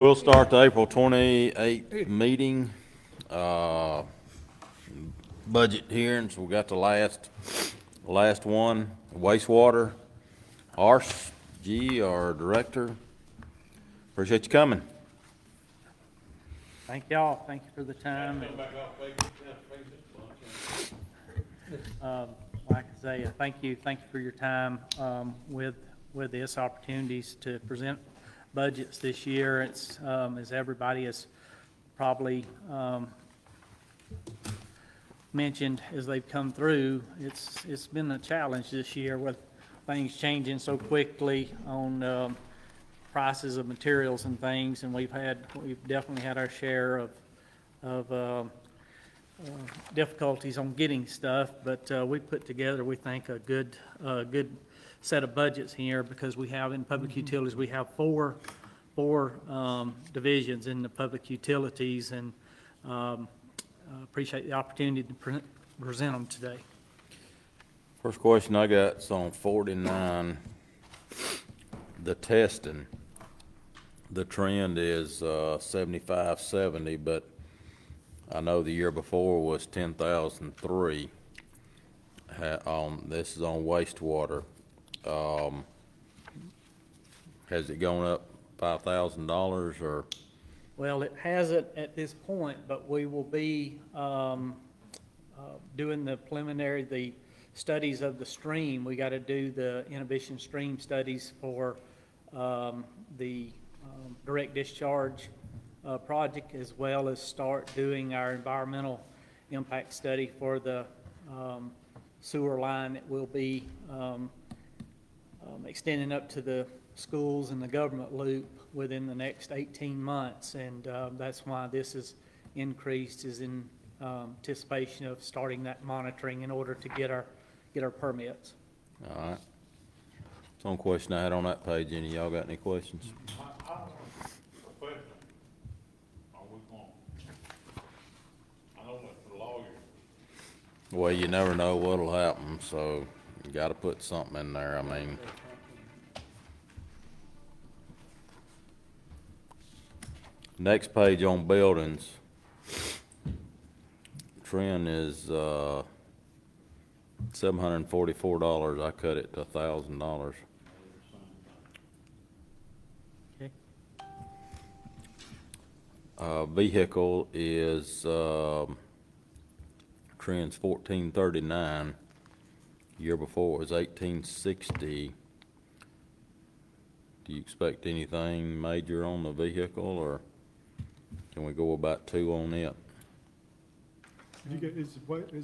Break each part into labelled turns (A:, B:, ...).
A: We'll start the April 28th meeting, uh, budget hearings. We got the last one, wastewater. Ars G, our director. Appreciate you coming.
B: Thank y'all. Thank you for the time. Like I say, thank you for your time with this opportunities to present budgets this year. It's as everybody has probably mentioned as they've come through. It's been a challenge this year with things changing so quickly on prices of materials and things, and we've definitely had our share of difficulties on getting stuff, but we put together, we think, a good set of budgets here, because we have in public utilities, we have four divisions in the public utilities, and appreciate the opportunity to present them today.
A: First question I got is on 49, the testing. The trend is 7570, but I know the year before was 10,003. This is on wastewater. Has it gone up $5,000 or?
B: Well, it hasn't at this point, but we will be doing the studies of the stream. We got to do the inhibition stream studies for the direct discharge project, as well as start doing our environmental impact study for the sewer line that will be extending up to the schools and the government loop within the next 18 months. And that's why this is increased, is in anticipation of starting that monitoring in order to get our permits.
A: All right. It's one question I had on that page. Any of y'all got any questions?
C: I have a question. Are we going, I know that the lawyer,
A: Well, you never know what'll happen, so you gotta put something in there. I mean, next page on buildings, trend is $744. I cut it to $1,000.
B: Okay.
A: Vehicle is trend's 1439. Year before it was 1860. Do you expect anything major on the vehicle, or can we go about 2 on it?
D: Is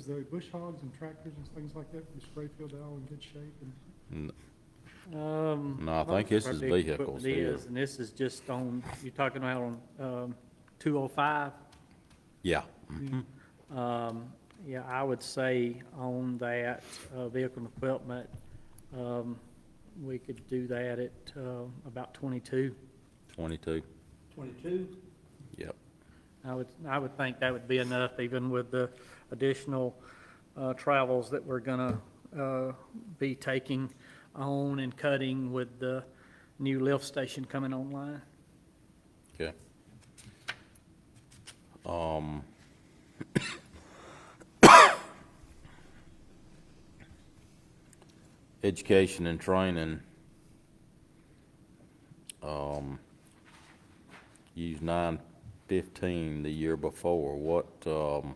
D: the bush hogs and tractors and things like that from Sprayfield all in good shape? And
A: No, I think this is vehicles
B: It
A: here.
B: is, and this is just on, you're talking about on 205?
A: Yeah.
B: Yeah, I would say on that vehicle and equipment, we could do that at about 22.
A: 22.
B: 22?
A: Yep.
B: I would think that would be enough, even with the additional travels that we're gonna be taking on and cutting with the new lift station coming online.
A: Okay. Education and training. Used 915 the year before. What?
B: Well,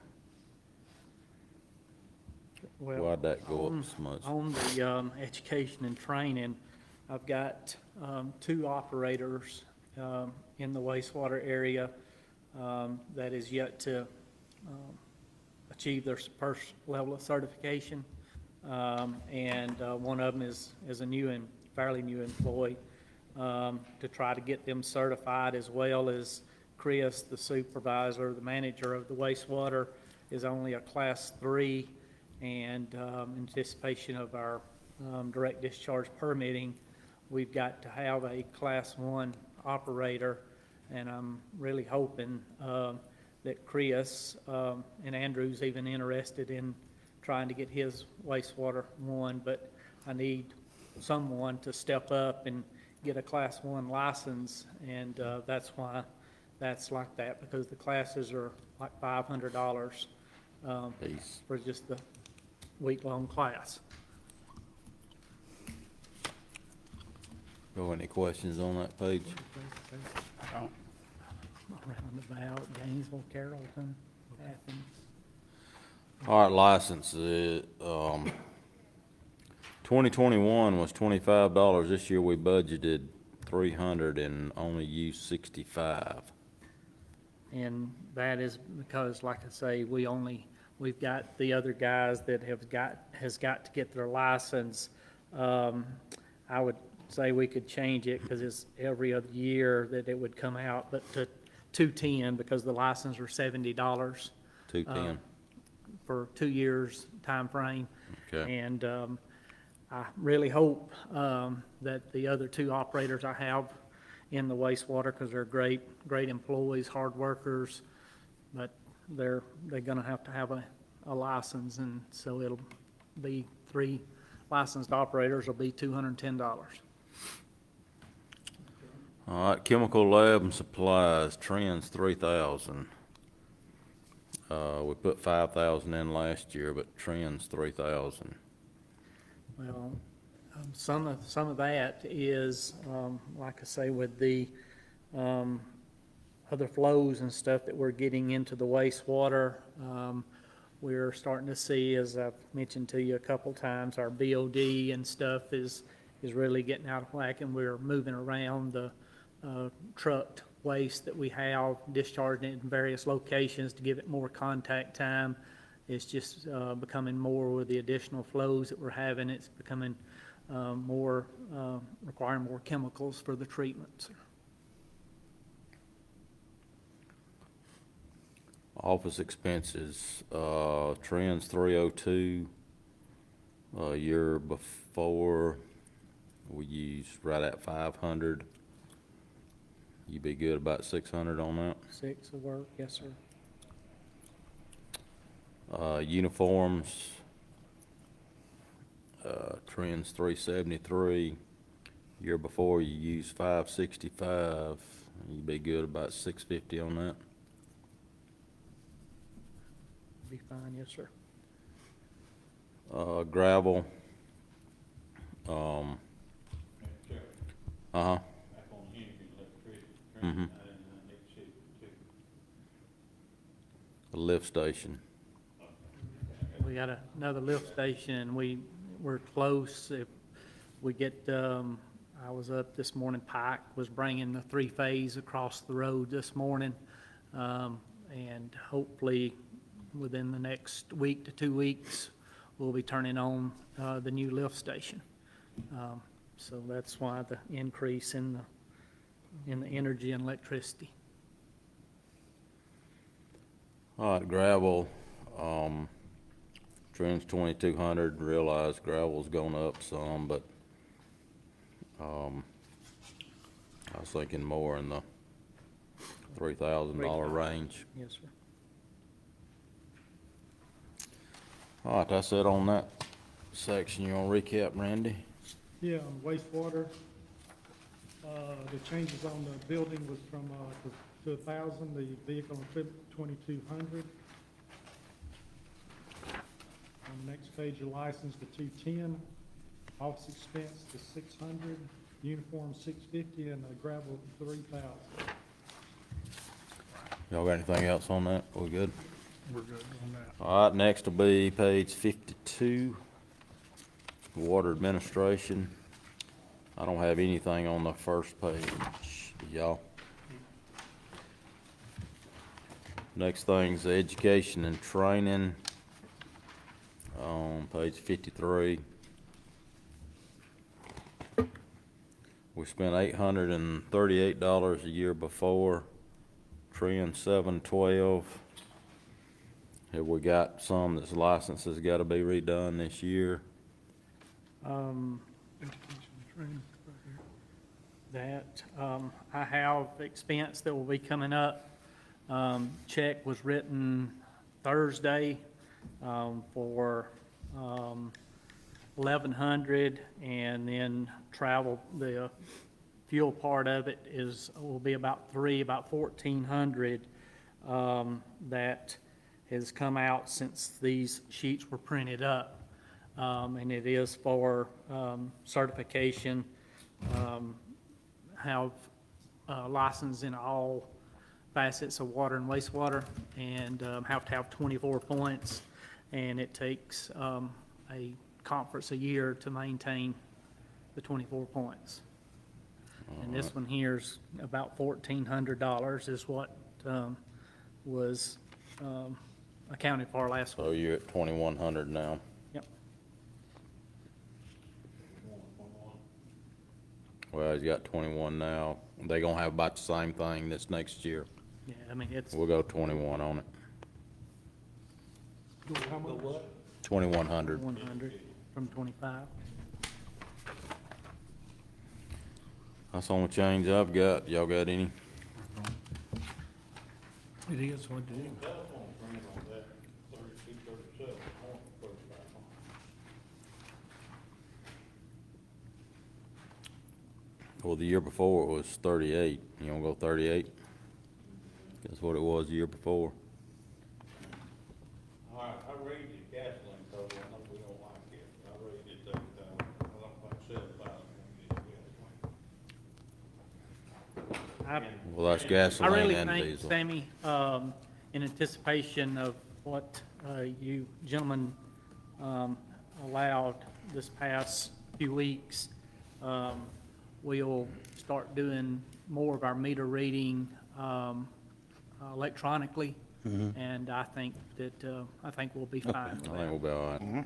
A: Why'd that go up so much?
B: On the education and training, I've got 2 operators in the wastewater area that is yet to achieve their first level of certification, and one of them is a new and fairly new employee, to try to get them certified, as well as Chris, the supervisor, the manager of the wastewater, is only a class 3, and in anticipation of our direct discharge permitting, we've got to have a class 1 operator, and I'm really hoping that Chris and Andrew's even interested in trying to get his wastewater 1, but I need someone to step up and get a Class 1 license, and that's why that's like that, because the classes are like $500
A: Peace.
B: for just the week-long class.
A: Go, any questions on that page?
B: Roundabout, Gainesville, Carrollton, Athens.
A: All right, licenses, 2021 was $25. This year we budgeted 300 and only used 65.
B: And that is because, like I say, we've got the other guys that has got to get their license. I would say we could change it, because it's every other year that it would come out, but to 210, because the license are $70
A: 210,
B: for 2 years time frame.
A: okay.
B: And I really hope that the other two operators I have in the wastewater, because they're great employees, hard workers, but they're gonna have to have a license, and so it'll be 3 licensed operators will be $210.
A: All right, chemical lab and supplies, Trends 3,000. We put 5,000 in last year, but Trends 3,000.
B: Well, some of that is, like I say, with the other flows and stuff that we're getting into the wastewater, we're starting to see, as I've mentioned to you a couple times, our BOD and stuff is really getting out of whack, and we're moving around the trucked waste that we have, discharging it in various locations to give it more contact time. It's just becoming more with the additional flows that we're having. It's becoming more, requiring more chemicals for the treatments.
A: Office expenses, Trends 302. Year before, we used right at 500. You be good about 600 on that?
B: 6 will work, yes, sir.
A: Uniforms, Trends 373. Year before, you used 565. You'd be good about 650 on that.
B: Be fine, yes, sir.
A: Gravel,
C: Madam Chair,
A: uh-huh,
C: back on Henry electricity,
A: Mhm.
C: and next sheet, too.
A: the lift station.
B: We got another lift station. We're close. If we get, I was up this morning, Pike was bringing the 3-phase across the road this morning. And hopefully within the next week to 2 weeks, we'll be turning on the new lift station. So that's why the increase in the energy and electricity.
A: All right, gravel, Trends 2,200, realize gravel's gone up some, but, I was thinking more in the $3,000 range.
B: Yes, sir.
A: All right, that's it on that section. You wanna recap, Randy?
D: Yeah, on wastewater, the changes on the building was from, to 1,000, the vehicle and equipment 2,200. On the next page, your license to 210, office expense to 600, uniform 650, and the gravel 3,000.
A: Y'all got anything else on that? We good?
D: We're good on that.
A: All right, next will be page 52, water administration. I don't have anything on the first page, y'all. Next thing's education and training on page 53. We spent $838 a year before, Trend 712. Have we got some that's licenses got to be redone this year?
D: Education and training, right here.
B: That, I have expense that will be coming up. Check was written Thursday, for, 1,100, and then travel, the fuel part of it will be about 1,400, that has come out since these sheets were printed up. And it is for, certification, have, license in all facets of water and wastewater, and, have to have 24 points. And it takes, a conference a year to maintain the 24 points. And this one here's about $1,400 is what was accounted for last
A: So
B: week.
A: you're at 2,100 now.
B: Yep.
A: Well, he's got 21 now. They gonna have about the same thing this next year.
B: Yeah, I mean, it's,
A: We'll go 21 on it.
D: How much?
A: 2,100.
B: 100 from 25.
A: That's the only change I've got. Y'all got any?
E: It is what it is.
C: Telephone print on that, 32, 37, on 3,500.
A: Well, the year before it was 38. You wanna go 38? That's what it was the year before.
C: All right, I raised the gasoline total, I know we don't like it, I raised it 30,000, I don't think 7,000 when we get
B: I
A: Well, that's
B: I
A: gasoline
B: really
A: and
B: think,
A: diesel.
B: Sammy, in anticipation of what you gentlemen allowed this past few weeks, we'll start doing more of our meter reading electronically, and I think we'll be fine
A: I
B: with
A: think
B: that.
A: we'll be all right.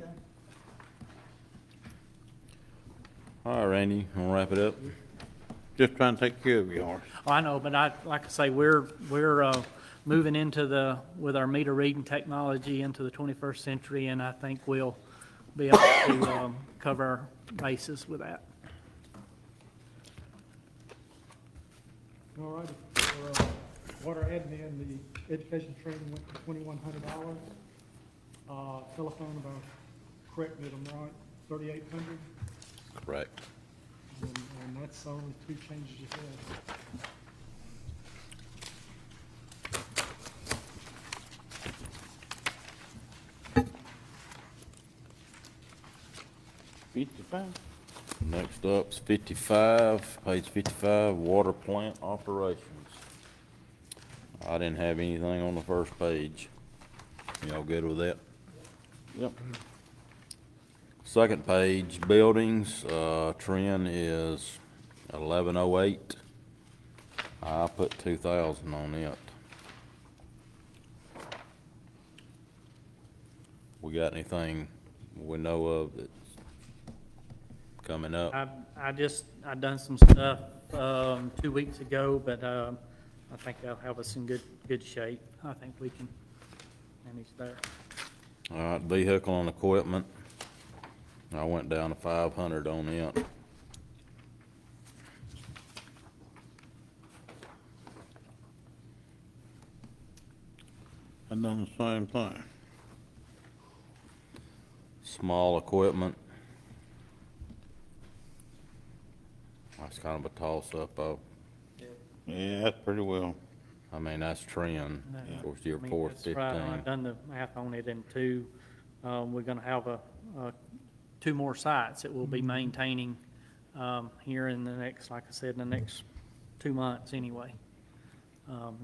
A: All right, Randy, you wanna wrap it up?
F: Just trying to take care of yours.
B: I know, but like I say, we're moving into with our meter reading technology into the 21st century, and I think we'll be able to cover our bases with that.
D: All right, for water admin, the education training went to $2,100. Telephone, if I correct me if I'm right, 3,800,
A: Correct.
D: and that's the only two changes you had.
A: Next up's 55, page 55, water plant operations. I didn't have anything on the first page. Y'all good with that?
F: Yep.
A: Second page, buildings, trend is 1108. I put 2,000 on it. We got anything we know of that's coming up?
B: I done some stuff 2 weeks ago, but I think that'll have us in good shape. I think we can manage there.
A: All right, vehicle and equipment. I went down to 500 on it.
F: I done the same thing.
A: Small equipment. That's kind of a toss-up, though.
F: Yeah, that's pretty well.
A: I mean, that's trend.
B: No.
A: Of course, year
B: I mean,
A: four,
B: that's right. I've
A: 15.
B: done the math on it, and we're gonna have two more sites that we'll be maintaining here in the next, like I said, in the next 2 months anyway.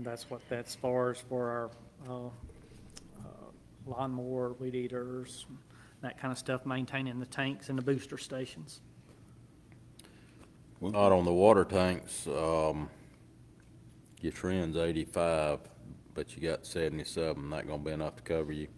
B: That's what that's for our lawnmower, weed eaters, that kind of stuff, maintaining the tanks and the booster stations.
A: Not on the water tanks, your trend's 85, but you got 77. Not gonna be enough to cover you.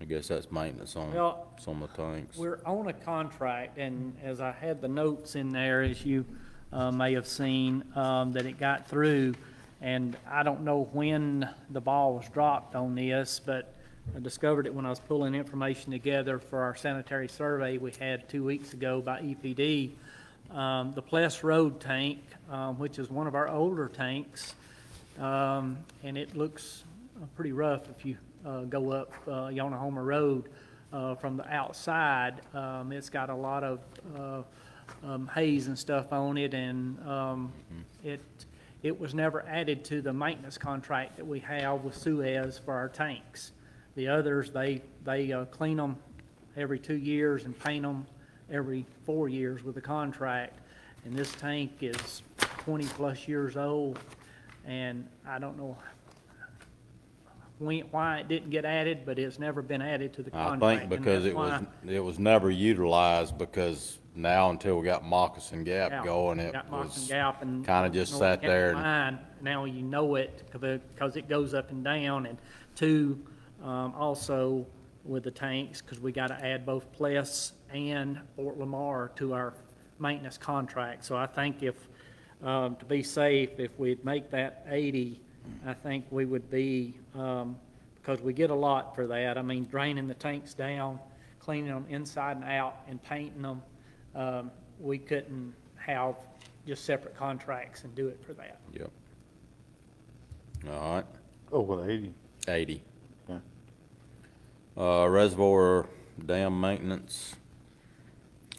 A: I guess that's maintenance on
B: Well,
A: some of the tanks.
B: We're on a contract, and as I had the notes in there, as you may have seen, that it got through, and I don't know when the ball was dropped on this, but I discovered it when I was pulling information together for our sanitary survey we had 2 weeks ago by EPD. The Pless Road tank, which is one of our older tanks, and it looks pretty rough if you go up Yonahoma Road from the outside. It's got a lot of haze and stuff on it, and it was never added to the maintenance contract that we have with Suez for our tanks. The others, they clean them every 2 years and paint them every 4 years with the contract. And this tank is 20-plus years old, and I don't know why it didn't get added, but it's never been added to the
A: I
B: contract.
A: think
B: and
A: because
B: that's
A: it was,
B: why-
A: it was never utilized, because now until we got Moccasin Gap
B: Yeah,
A: going, it
B: got Moccasin
A: was
B: Gap and
A: kinda just
B: North
A: sat
B: County
A: there and,
B: Line. Now you know it because it goes up and down, and two, also with the tanks, because we got to add both Pless and Fort Lamar to our maintenance contract. So I think if, to be safe, if we'd make that 80, I think we would be, because we get a lot for that. I mean, draining the tanks down, cleaning them inside and out, and painting them, we couldn't have just separate contracts and do it for that.
A: yep. All right,
F: Oh, well, 80.
A: 80.
F: Okay.
A: Reservoir dam maintenance,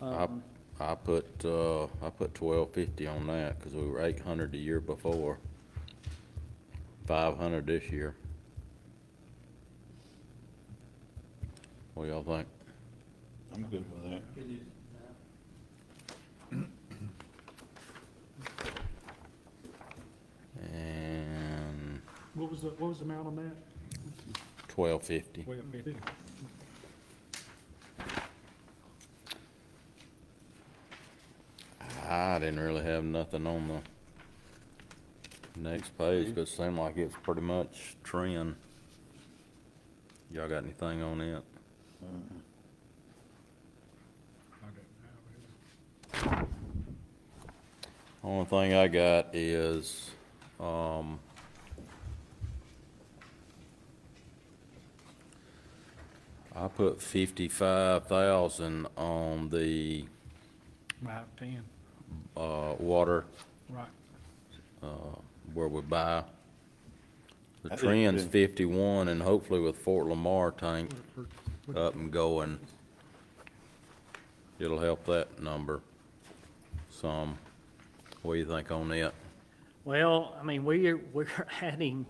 B: Um,
A: I put 1250 on that, because we were 800 the year before. 500 this year. What y'all think?
F: I'm good with that.
A: And
D: What was the amount on that?
A: 1250.
D: 1250.
A: I didn't really have nothing on the next page, because it seemed like it's pretty much trend. Y'all got anything on it? Only thing I got is, I put 55,000 on the,
D: About 10,
A: water,
D: right.
A: where we buy. The
F: I did
A: trend's
F: too.
A: 51, and hopefully with Fort Lamar tank up and going, it'll help that number some. What do you think on that?
B: Well, I mean, we're adding,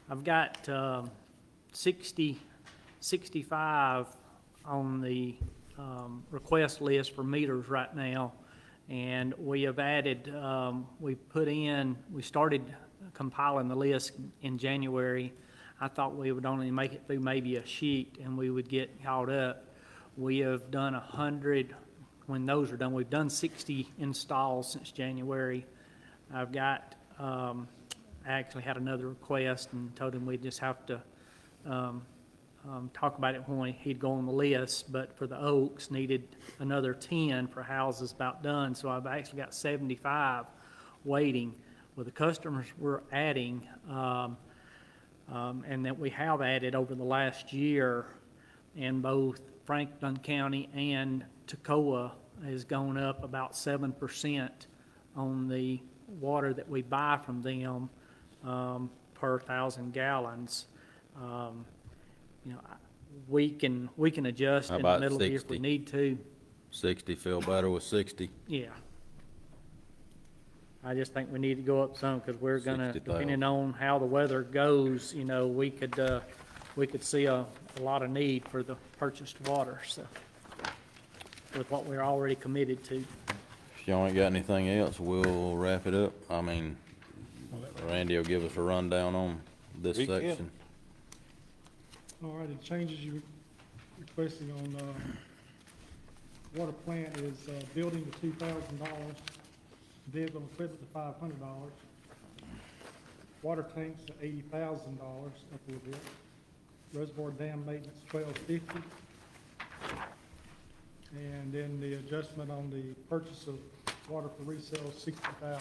B: I've got 65 on the request list for meters right now. And we have added, we started compiling the list in January. I thought we would only make it through maybe a sheet and we would get caught up. We have done 100, when those are done, we've done 60 installs since January. I've got, I actually had another request and told him we'd just have to talk about it when he'd go on the list, but for the Oaks, needed another 10 for houses about done, so I've actually got 75 waiting. With the customers we're adding, and that we have added over the last year in both Franklin County and Toccoa has gone up about 7% on the water that we buy from them per 1,000 gallons. You know, we can adjust
A: How
B: in the
A: about
B: middle of the year if we
A: 60?
B: need to.
A: 60, feel better with 60?
B: Yeah. I just think we need to go up some because we're gonna,
A: 60,000.
B: depending on how the weather goes, you know, we could see a lot of need for the purchased water, so, with what we're already committed to.
A: If y'all ain't got anything else, we'll wrap it up. I mean, Randy will give us a rundown on this
F: Recap.
A: section.
D: All right, the changes you requesting on, water plant is, building to $2,000, vehicle equipment to $500, water tanks to $80,000, up a little bit, reservoir dam maintenance $1,250, and then the adjustment on the purchase of water for resale $60,000.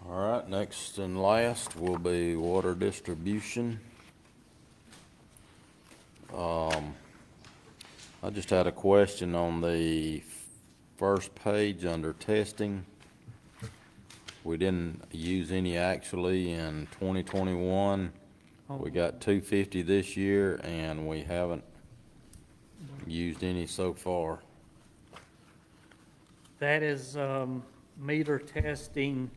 A: All right, next and last will be water distribution. I just had a question on the first page under testing. We didn't use any actually in 2021. We got 250 this year, and we haven't used any so far?
B: That is meter testing,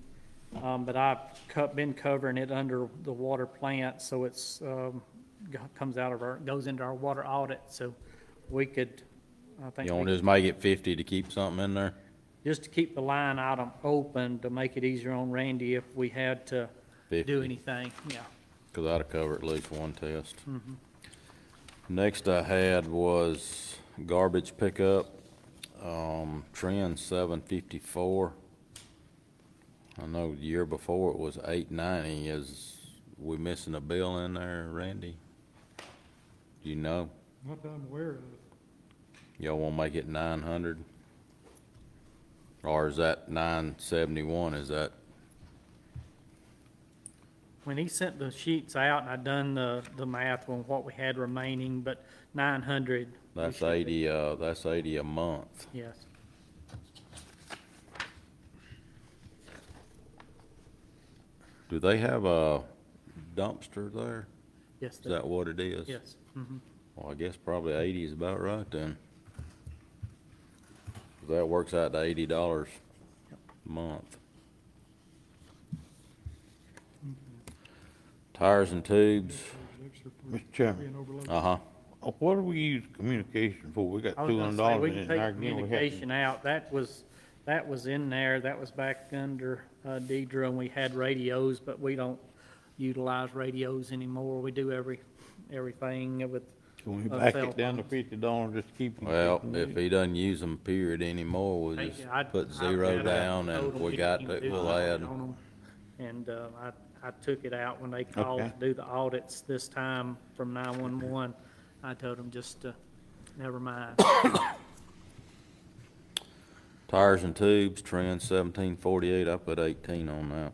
B: but I've been covering it under the water plant, so it's, comes out of our, goes into our water audit, so we could, I think,
A: You
B: we
A: want to
B: could-
A: just make it 50 to keep something in there?
B: just to keep the line item open to make it easier on Randy if we had to
A: 50.
B: do anything, yeah.
A: Because that'll cover at least one test. Next I had was garbage pickup, trend 754. I know the year before it was 890. Is we missing a bill in there, Randy? Do you know?
D: Not that I'm aware of.
A: Y'all want to make it 900? Or is that 971? Is that,
B: When he sent the sheets out, and I done the math on what we had remaining, but 900. we
A: that's
B: should be-
A: 80, that's 80 a month.
B: Yes.
A: Do they have a dumpster there?
B: Yes,
A: Is that what it is?
B: yes. Mhm.
A: Well, I guess probably 80 is about right then. That works out to $80 a month. Tires and tubes,
D: Extra for
F: Mr. Chairman,
D: being overloaded.
A: uh-huh.
F: what do we use communication for? We got
B: I was
F: $200
B: gonna
F: in
B: say, we
F: it,
B: can
F: and
B: take
F: there again, we have to.
B: communication out. That was in there. That was back under Deidre, and we had radios, but we don't utilize radios anymore. We do everything with,
F: Can we
B: of
F: back
B: cell
F: it down to
B: phones.
F: $50, just keep them?
A: Well, if he doesn't use them period anymore, we'll
B: Hey,
A: just
B: I'd-
A: put
B: I'd
A: zero
B: rather
A: down
B: told
A: and
B: them
A: we
B: he
A: got
B: can
A: that,
B: do
A: we'll
B: the
A: add.
B: audit on 'em. And I took it out when they called to
F: Okay.
B: do the audits this time from 911. I told them just to, never mind.
A: Tires and tubes, trend 1748, I put 18 on that.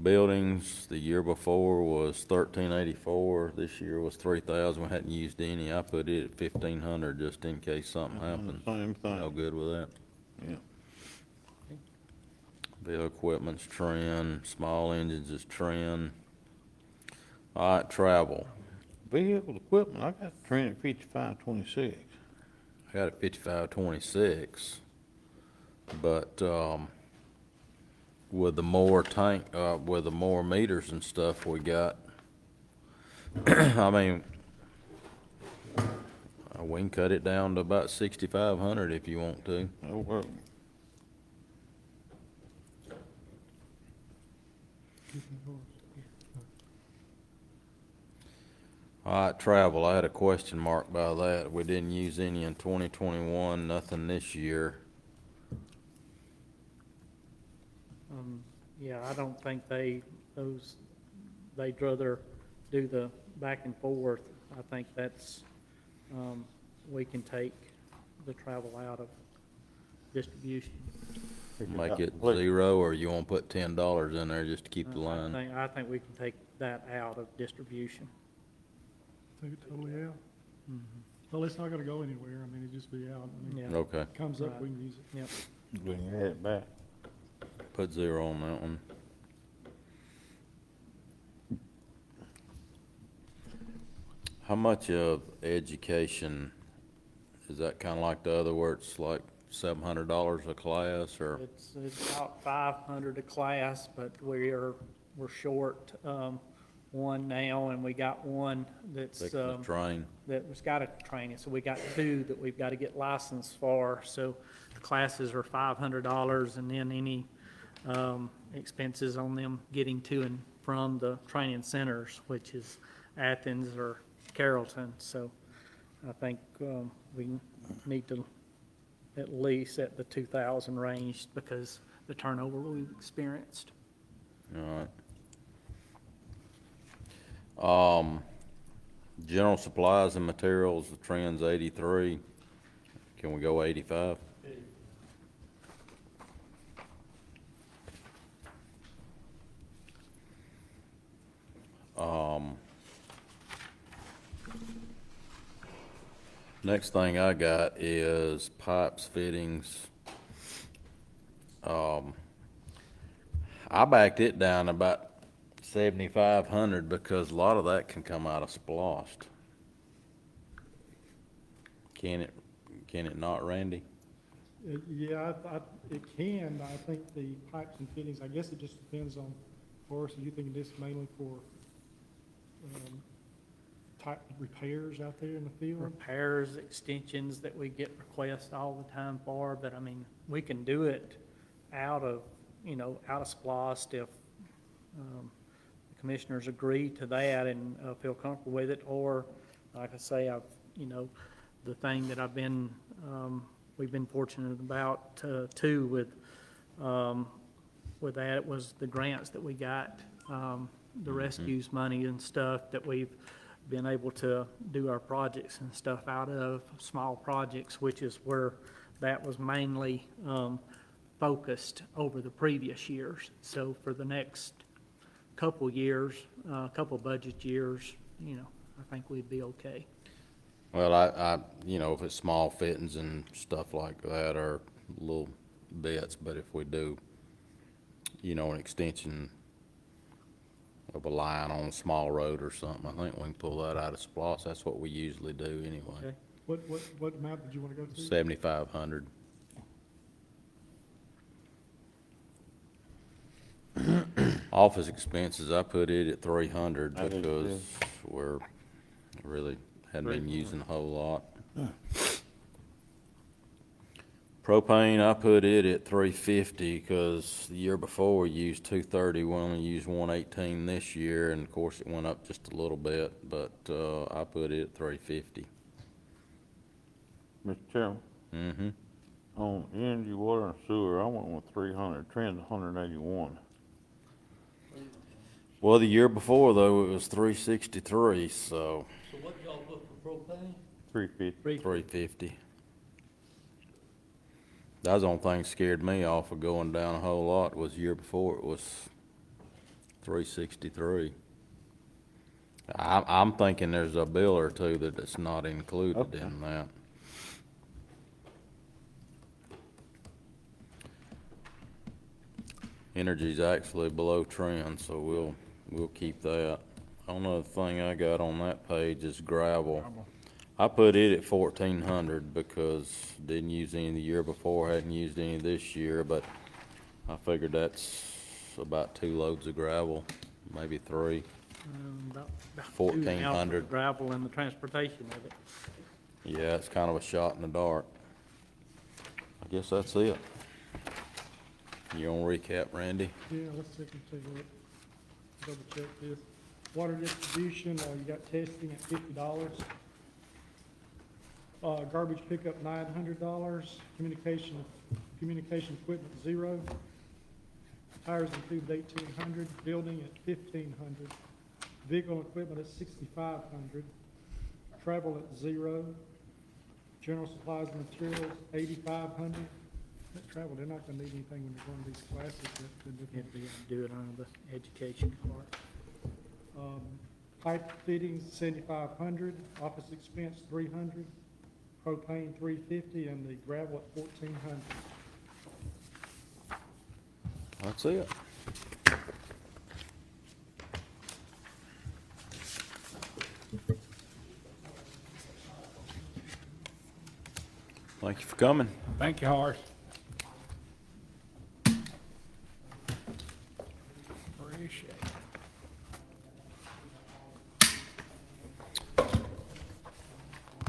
A: Buildings, the year before was 1384, this year was 3,000, we hadn't used any, I put it at 1,500 just in case something happens.
F: Same
A: Y'all
F: thing,
A: good with that?
F: yeah.
A: Vehicle equipment's trend, small engines is trend. All right, travel,
F: Vehicle equipment, I got trend at 5526.
A: I got it 5526, but, with the more tank, with the more meters and stuff we got, I mean, we can cut it down to about 6,500 if you want to.
F: That'll work.
A: All right, travel, I had a question mark by that. We didn't use any in 2021, nothing this year.
B: Yeah, I don't think they'd rather do the back and forth. I think that's, we can take the travel out of distribution.
A: Make it zero, or you want to put $10 in there just to keep the line?
B: I think we can take that out of distribution.
D: Take it totally out. Well, it's not gonna go anywhere. I mean, it'd just be out. I mean,
B: Yeah,
A: Okay,
D: comes up,
B: Right.
D: we can use it.
B: yep.
F: We can add it back.
A: put zero on that one. How much of education, is that kind of like the other where it's like $700 a class, or?
B: It's about 500 a class, but we're short, one now, and we got one that's,
A: Fixing to train?
B: that was got a training, so we got two that we've got to get licensed for. So the classes are $500, and then any expenses on them getting to and from the training centers, which is Athens or Carrollton. So I think we need to at least at the 2,000 range because the turnover we've experienced.
A: All right. General supplies and materials, the trend's 83. Can we go 85? Next thing I got is pipes, fittings. I backed it down about 7,500 because a lot of that can come out of splost. Can it not, Randy?
D: Yeah, it can, I think the pipes and fittings, I guess it just depends on, Forrest, are you thinking this mainly for, type of repairs out there in the field?
B: Repairs, extensions that we get requests all the time for, but I mean, we can do it out of, out of splost if, the commissioners agree to that and, feel comfortable with it, or, like I say, the thing that we've been fortunate about, too, with that, it was the grants that we got, the rescues money and stuff that we've been able to do our projects and stuff out of, small projects, which is where that was mainly, focused over the previous years. So for the next couple years, couple budget years, I think we'd be okay.
A: Well, I if it's small fittings and stuff like that or little bits, but if we do, an extension of a line on a small road or something, I think we can pull that out of splost. That's what we usually do anyway.
D: Okay. What amount did you want to go to?
A: 7,500. Office expenses, I put it at 300
F: I did
A: because
F: too.
A: we're really hadn't been using a whole lot. Propane, I put it at 350 because the year before we used 230, we only used 118 this year, and of course it went up just a little bit, but I put it at 350.
F: Mr. Chairman,
A: Mm-hmm.
F: on energy, water, and sewer, I went with 300, Trent's 181.
A: Well, the year before though, it was 363, so
E: So what y'all put for propane?
F: 350.
A: 350. That was the only thing scared me off of going down a whole lot was the year before it was 363. I'm thinking there's a bill or two that it's not included
F: Okay.
A: in that. Energy's actually below trend, so we'll keep that. Another thing I got on that page is gravel. I put it at 1,400 because didn't use any the year before, hadn't used any this year, but I figured that's about 2 loads of gravel, maybe 3.
B: About
A: 1,400.
B: gravel and the transportation of it.
A: Yeah, it's kind of a shot in the dark. I guess that's it. You want to recap, Randy?
D: Yeah, let's take a look, double check this. Water distribution, you got testing at $50. Garbage pickup, $900. Communication equipment, 0. Tires and tubes, $1,800. Building at $1,500. Vehicle equipment at $6,500. Travel at 0. General supplies and materials, $8,500. That travel, they're not gonna need anything when they're going to these classes.
B: If we do it under the education part.
D: Pipe fittings, $7,500. Office expense, $300. Propane, $350, and the gravel at $1,400.
A: That's it. Thank you for coming.
G: Thank you, Horace. Appreciate it.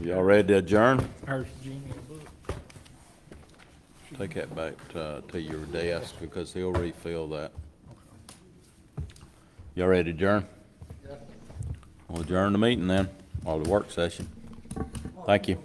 A: Y'all ready to adjourn?
G: There's Jeannie a book.
A: Take that back to your desk because he'll refill that. Y'all ready to adjourn? We'll adjourn the meeting then, or the work session. Thank you.